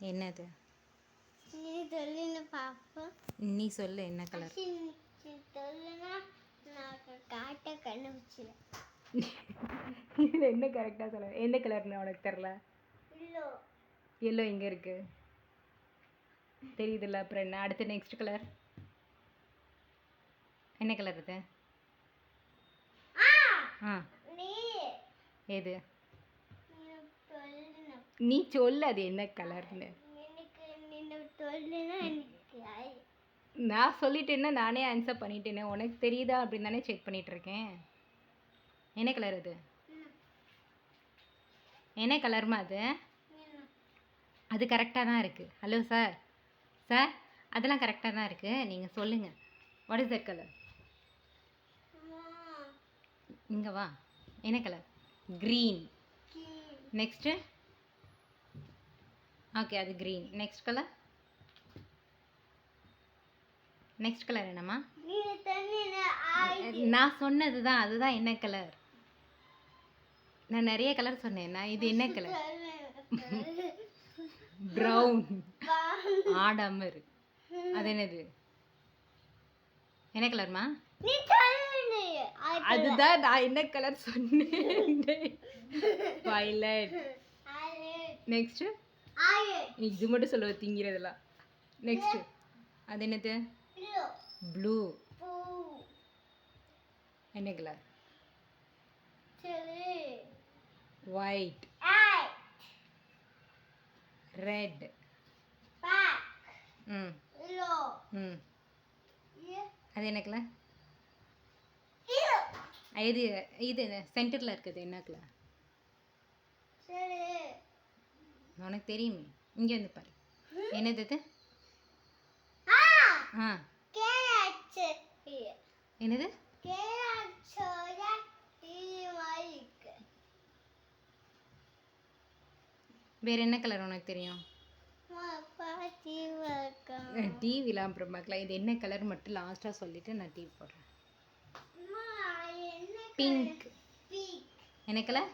என்னது? நீ சொல்லுன்னு பாப்போம். நீ சொல்லு என்ன கலர்? சொல்லுனா நான் காட்ட கண்டுபிடிச்சிடுறேன். இதில் என்ன கரெக்டாக சொல்ல? என்ன கலர்னு உனக்கு தெரில? இல்லோ. எல்லோ இங்கே இருக்கு தெரியுதுல்ல, அப்புறம் என்ன? அடுத்து நெக்ஸ்ட் கலர் என்ன கலர் இது? ஆ நீ எது? சொல்லுனா நீ சொல்லு அது என்ன கலர்னு. எனக்கு நீ சொல்லுனா எனக்கு நான் சொல்லிட்டேன்னா நானே ஆன்சர் பண்ணிட்டேனே. உனக்கு தெரியுதா அப்படின்னு தானே செக் பண்ணிட்டு இருக்கேன். என்ன கலர் அது? என்ன கலர்மா அது? அது கரெக்டாக தான் இருக்குது. ஹலோ சார், சார் அதெல்லாம் கரெக்டாக தான் இருக்குது. நீங்கள் சொல்லுங்கள், வாட் இஸ் தட் கலர்? இங்கே வா. என்ன கலர்? க்ரீன். நெக்ஸ்ட்டு ஓகே, அது green. Next colour, next colour என்னம்மா? நான் சொன்னது தான், அதுதான் என்ன கலர். நான் நிறைய கலர் சொன்னேன். நான் இது என்ன கலர்? ப்ரௌன். ஆடாமர். அது என்னது? என்ன கலர்மா? அதுதான் நான் என்ன கலர் சொன்னேன். வயலட். நெக்ஸ்ட் இது மட்டும் சொல்ல திங்கிறதெல்லாம். நெக்ஸ்ட் அது என்னது? ப்ளூ. என்ன கலர்? ஒயிட். ரெட். ம் ம் அது என்ன கலர்? இது இது சென்டரில் இருக்குது என்ன கலர்? உனக்கு தெரியுமே, இங்கே வந்து பாரு. என்னது இது? ஆ என்னது? வேற என்ன கலர் உனக்கு தெரியும்? டிவிலாம் அப்புறம் பார்க்கலாம். இது என்ன கலர் மட்டும் லாஸ்ட்டாக சொல்லிவிட்டு நான் டிவி போடுறேன். பிங்க். என்ன கலர்?